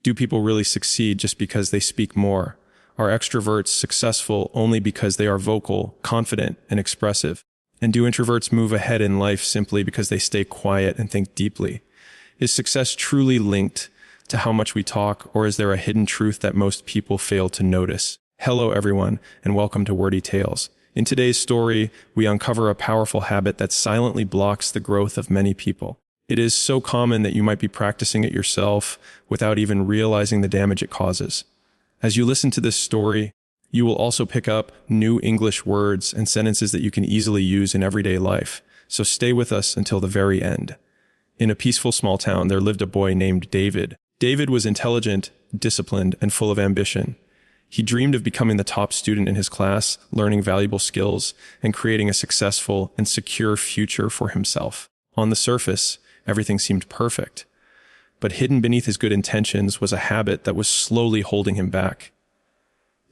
Do people really succeed just because they speak more? Are extroverts successful only because they are vocal, confident, and expressive? And do introverts move ahead in life simply because they stay quiet and think deeply? Is success truly linked to how much we talk, or is there a hidden truth that most people fail to notice? Hello, everyone, and welcome to Wordy Tales. In today's story, we uncover a powerful habit that silently blocks the growth of many people. It is so common that you might be practicing it yourself without even realizing the damage it causes. As you listen to this story, you will also pick up new English words and sentences that you can easily use in everyday life. So stay with us until the very end. In a peaceful small town, there lived a boy named David. David was intelligent, disciplined, and full of ambition. He dreamed of becoming the top student in his class, learning valuable skills, and creating a successful and secure future for himself. On the surface, everything seemed perfect. But hidden beneath his good intentions was a habit that was slowly holding him back.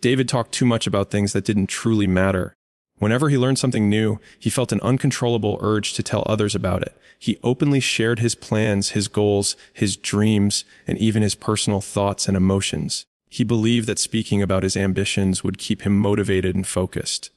David talked too much about things that didn't truly matter. Whenever he learned something new, he felt an uncontrollable urge to tell others about it. He openly shared his plans, his goals, his dreams, and even his personal thoughts and emotions. He believed that speaking about his ambitions would keep him motivated and focused.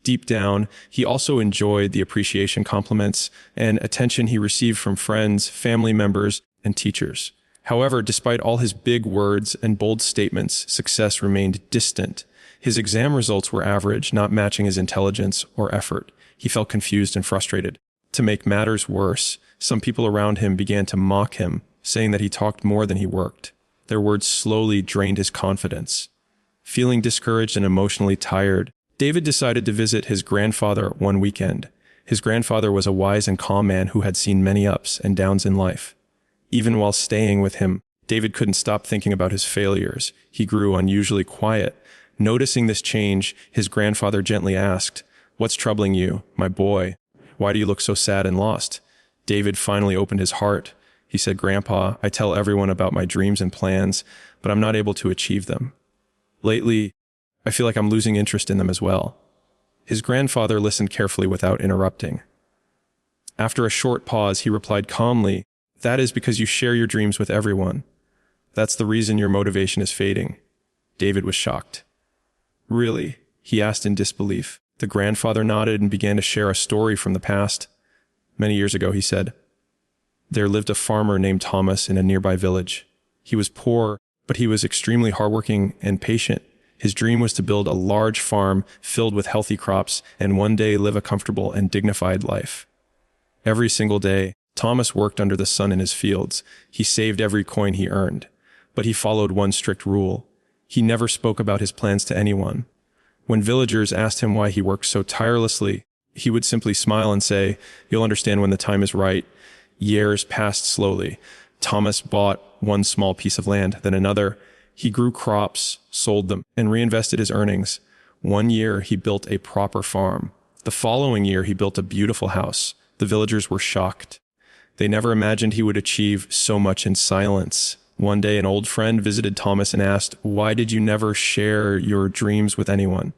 Deep down, he also enjoyed the appreciation, compliments, and attention he received from friends, family members, and teachers. However, despite all his big words and bold statements, success remained distant. His exam results were average, not matching his intelligence or effort. He felt confused and frustrated. To make matters worse, some people around him began to mock him, saying that he talked more than he worked. Their words slowly drained his confidence. Feeling discouraged and emotionally tired, David decided to visit his grandfather one weekend. His grandfather was a wise and calm man who had seen many ups and downs in life. Even while staying with him, David couldn't stop thinking about his failures. He grew unusually quiet. Noticing this change, his grandfather gently asked, "What's troubling you, my boy? Why do you look so sad and lost?" David finally opened his heart. He said, "Grandpa, I tell everyone about my dreams and plans, but I'm not able to achieve them. Lately, I feel like I'm losing interest in them as well." His grandfather listened carefully without interrupting. After a short pause, he replied calmly, "That is because you share your dreams with everyone. That's the reason your motivation is fading." David was shocked. "Really?" he asked in disbelief. The grandfather nodded and began to share a story from the past. "Many years ago," he said, "there lived a farmer named Thomas in a nearby village. He was poor, but he was extremely hardworking and patient. His dream was to build a large farm filled with healthy crops and one day live a comfortable and dignified life. Every single day, Thomas worked under the sun in his fields. He saved every coin he earned. But he followed one strict rule. He never spoke about his plans to anyone. When villagers asked him why he worked so tirelessly, he would simply smile and say, "You'll understand when the time is right." Years passed slowly. Thomas bought one small piece of land, then another. He grew crops, sold them, and reinvested his earnings. One year, he built a proper farm. The following year, he built a beautiful house. The villagers were shocked. They never imagined he would achieve so much in silence. One day, an old friend visited Thomas and asked, "Why did you never share your dreams with anyone?"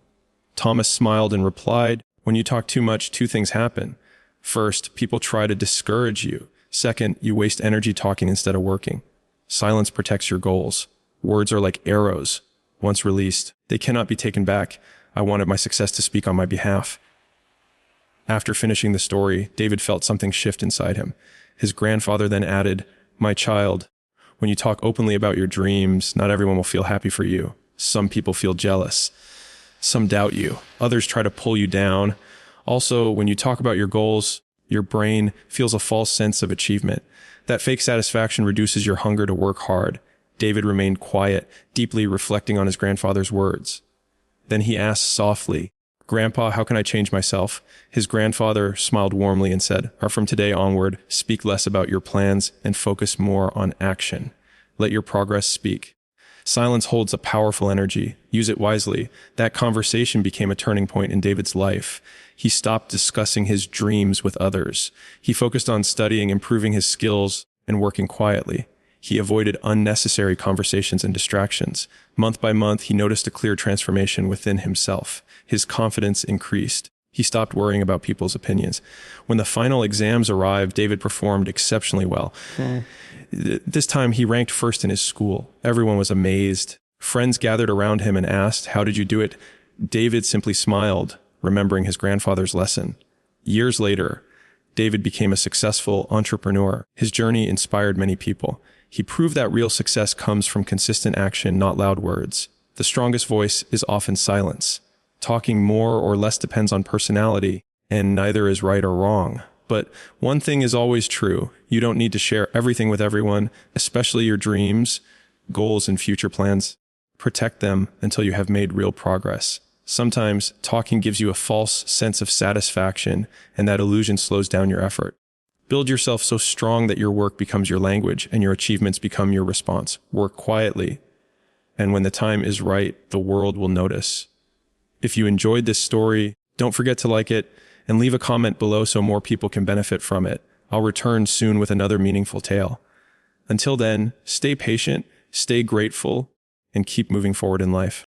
Thomas smiled and replied, "When you talk too much, two things happen. First, people try to discourage you. Second, you waste energy talking instead of working. Silence protects your goals. Words are like arrows. Once released, they cannot be taken back. I wanted my success to speak on my behalf." After finishing the story, David felt something shift inside him. His grandfather then added, "My child, when you talk openly about your dreams, not everyone will feel happy for you. Some people feel jealous. Some doubt you. Others try to pull you down. Also, when you talk about your goals, your brain feels a false sense of achievement. That fake satisfaction reduces your hunger to work hard." David remained quiet, deeply reflecting on his grandfather's words. Then he asked softly, "Grandpa, how can I change myself?" His grandfather smiled warmly and said, "From today onward, speak less about your plans and focus more on action. Let your progress speak." Silence holds a powerful energy. Use it wisely. That conversation became a turning point in David's life. He stopped discussing his dreams with others. He focused on studying, improving his skills, and working quietly. He avoided unnecessary conversations and distractions. Month by month, he noticed a clear transformation within himself. His confidence increased. He stopped worrying about people's opinions. When the final exams arrived, David performed exceptionally well. This time he ranked first in his school. Everyone was amazed. Friends gathered around him and asked, "How did you do it?" David simply smiled, remembering his grandfather's lesson. Years later, David became a successful entrepreneur. His journey inspired many people. He proved that real success comes from consistent action, not loud words. The strongest voice is often silence. Talking more or less depends on personality, and neither is right or wrong. But one thing is always true. You don't need to share everything with everyone, especially your dreams, goals, and future plans. Protect them until you have made real progress. Sometimes talking gives you a false sense of satisfaction, and that illusion slows down your effort. Build yourself so strong that your work becomes your language and your achievements become your response. Work quietly, and when the time is right, the world will notice. If you enjoyed this story, don't forget to like it and leave a comment below so more people can benefit from it. I'll return soon with another meaningful tale. Until then, stay patient, stay grateful, and keep moving forward in life.